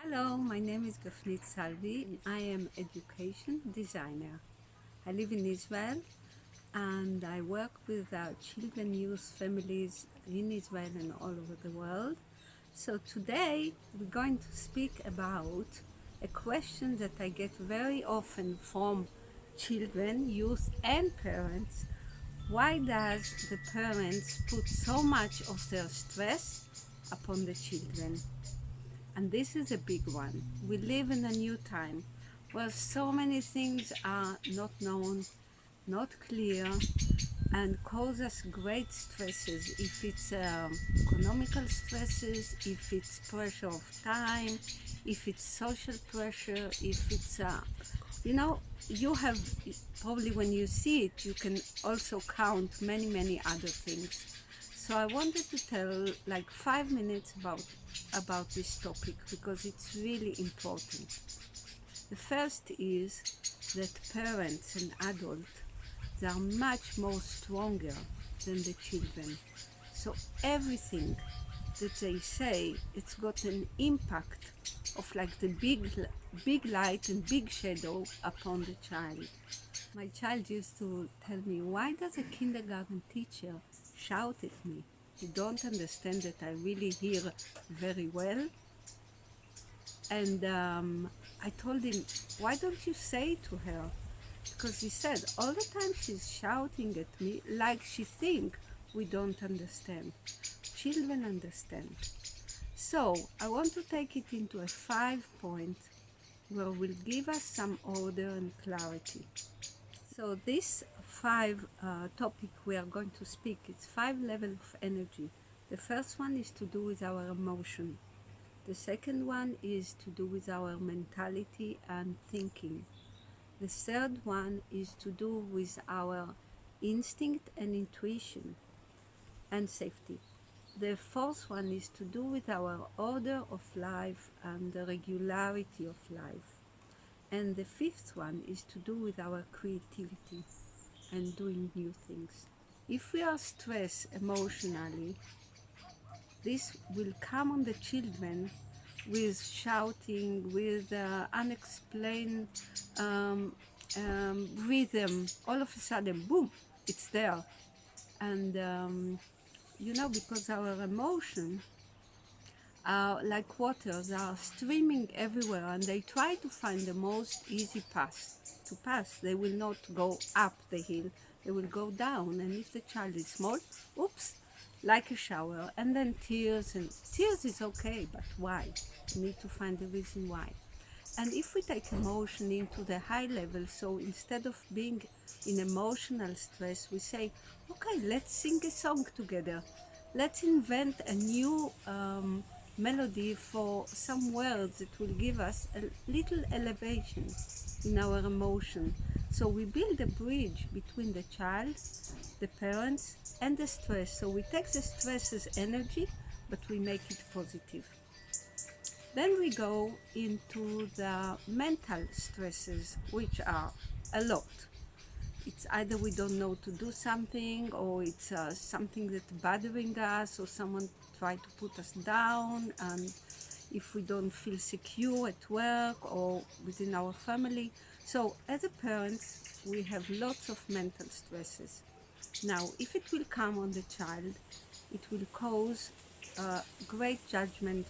Hello, my name is Gafnit Salvi and I am education designer. I live in Israel and I work with children, youth, families in Israel and all over the world. So today we're going to speak about a question that I get very often from children, youth and parents. Why does the parents put so much of their stress upon the children? And this is a big one. We live in a new time where so many things are not known, not clear, and cause us great stresses. If it's economical stresses, if it's pressure of time, if it's social pressure, if it's, you have probably when you see it, you can also count many, many other things. So I wanted to tell like 5 minutes about this topic because it's really important. The first is that parents and adults, they are much more stronger than the children. So everything that they say, it's got an impact of like the big light and big shadow upon the child. My child used to tell me, why does a kindergarten teacher shout at me? You don't understand that I really hear very well? And I told him, why don't you say to her? Because he said, all the time she's shouting at me like she thinks we don't understand. Children understand. So I want to take it into a 5 point where will give us some order and clarity. So this five topic we are going to speak, it's 5 levels of energy. The first one is to do with our emotion. The second one is to do with our mentality and thinking. The third one is to do with our instinct and intuition and safety. The fourth one is to do with our order of life and the regularity of life. And the fifth one is to do with our creativity and doing new things. If we are stressed emotionally, this will come on the children with shouting, with unexplained um, rhythm. All of a sudden, boom, it's there. And because our emotion are like water, they are streaming everywhere and they try to find the most easy path to pass. They will not go up the hill, they will go down. And if the child is small, oops, like a shower, and then tears. And tears is okay, but why? You need to find the reason why. And if we take emotion into the high level, so instead of being in emotional stress, we say, okay, let's sing a song together. Let's invent a new melody for some words that will give us a little elevation in our emotion. So we build a bridge between the child, the parents, and the stress. So we take the stress as energy, but we make it positive. Then we go into the mental stresses, which are a lot. It's either we don't know to do something, or it's something that's bothering us, or someone tried to put us down, and if we don't feel secure at work or within our family. So as a parents, we have lots of mental stresses. Now, if it will come on the child, it will cause great judgment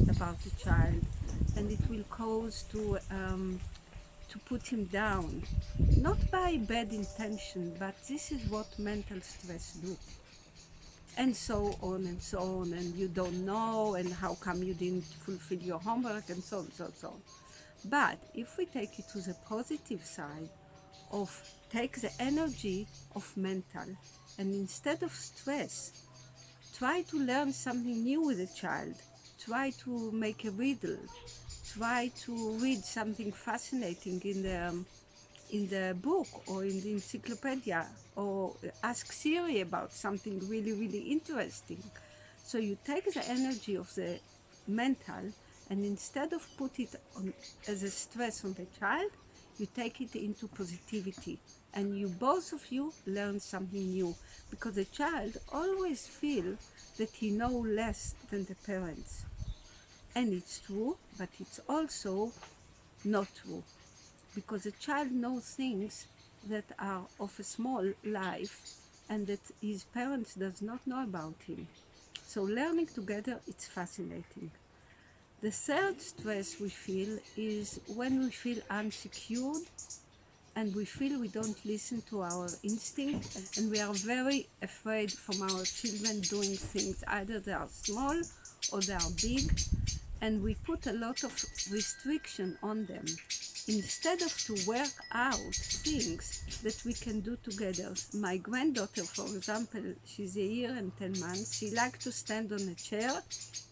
about the child, and it will cause to put him down, not by bad intention, but this is what mental stress do. And so on and so on, and you don't know, and how come you didn't fulfill your homework, and so on, so on, so on. But if we take it to the positive side of take the energy of mental, and instead of stress, try to learn something new with a child, try to make a riddle, try to read something fascinating in the book or in the encyclopedia, or ask Siri about something really, really interesting. So you take the energy of the mental, and instead of put it on as a stress on the child, you take it into positivity, and you both of you learn something new, because the child always feel that he know less than the parents. And it's true, but it's also not true, because a child knows things that are of a small life and that his parents does not know about him. So learning together, it's fascinating. The third stress we feel is when we feel unsecured and we feel we don't listen to our instinct, and we are very afraid from our children doing things. Either they are small or they are big, and we put a lot of restriction on them instead of to work out things that we can do together. My granddaughter, for example, she's a year and 10 months. She likes to stand on a chair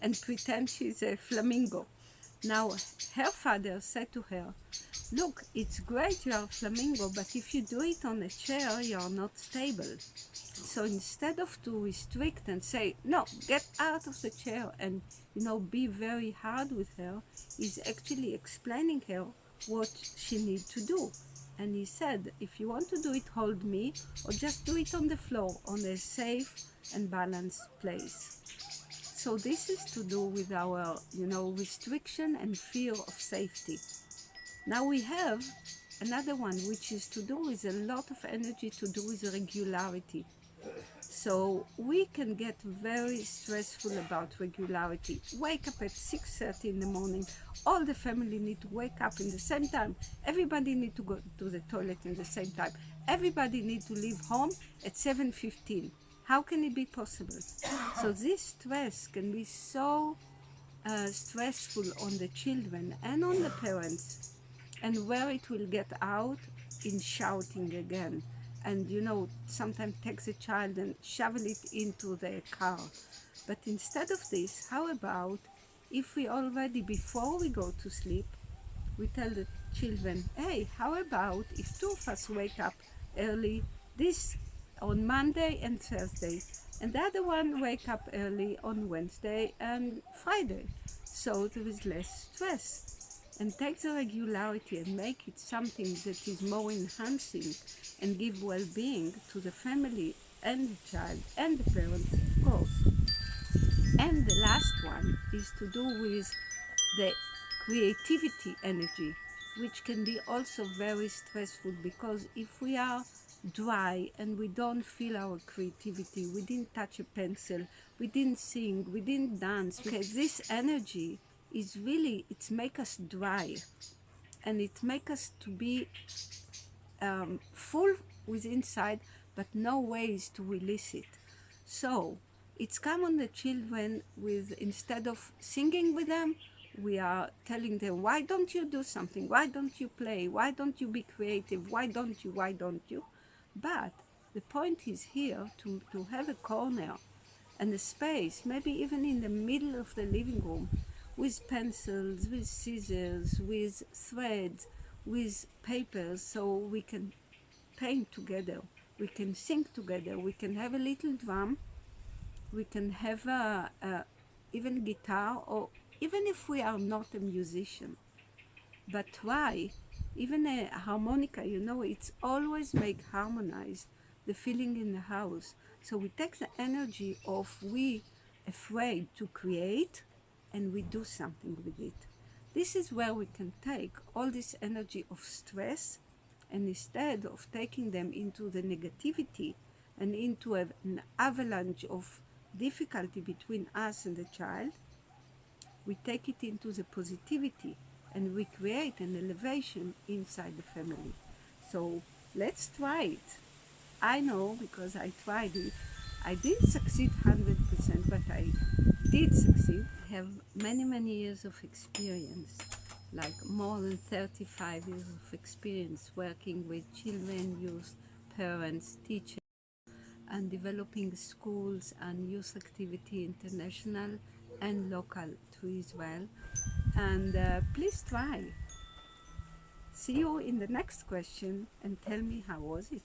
and pretend she's a flamingo. Now, her father said to her, "Look, it's great you are a flamingo, but if you do it on a chair, you are not stable." So instead of to restrict and say, "No, get out of the chair," and be very hard with her, he's actually explaining her what she needs to do. And he said, "If you want to do it, hold me, or just do it on the floor, on a safe and balanced place." So this is to do with our, restriction and fear of safety. Now we have another one, which is to do with a lot of energy to do with regularity. So we can get very stressful about regularity. Wake up at 6:30 in the morning. All the family need to wake up in the same time. Everybody need to go to the toilet in the same time. Everybody need to leave home at 7:15. How can it be possible? So this stress can be so stressful on the children and on the parents, and where it will get out in shouting again. And sometimes takes a child and shovel it into the car. But instead of this, how about if we already, before we go to sleep, we tell the children, "Hey, how about if two of us wake up early this on Monday and Thursday, and the other one wake up early on Wednesday and Friday, so there is less stress." And take the regularity and make it something that is more enhancing and give well-being to the family and the child and the parents, of course. And the last one is to do with the creativity energy, which can be also very stressful, because if we are dry and we don't feel our creativity, we didn't touch a pencil, we didn't sing, we didn't dance, okay, this energy is really, it's make us dry, and it make us to be full with inside, but no ways to release it. So it's come on the children with, instead of singing with them, we are telling them, "Why don't you do something? Why don't you play? Why don't you be creative? Why don't you? Why don't you?" But the point is here to have a corner and a space, maybe even in the middle of the living room, with pencils, with scissors, with threads, with papers, so we can paint together, we can sing together, we can have a little drum, we can have even guitar, or even if we are not a musician, but try, even a harmonica, it's always make harmonize the feeling in the house. So we take the energy of we afraid to create, and we do something with it. This is where we can take all this energy of stress, and instead of taking them into the negativity and into an avalanche of difficulty between us and the child, we take it into the positivity, and we create an elevation inside the family. So let's try it. I know, because I tried it. I didn't succeed 100%, but I did succeed. I have many, many years of experience, like more than 35 years of experience working with children, youth, parents, teachers, and developing schools and youth activity, international and local, to Israel. And please try. See you in the next question and tell me how was it.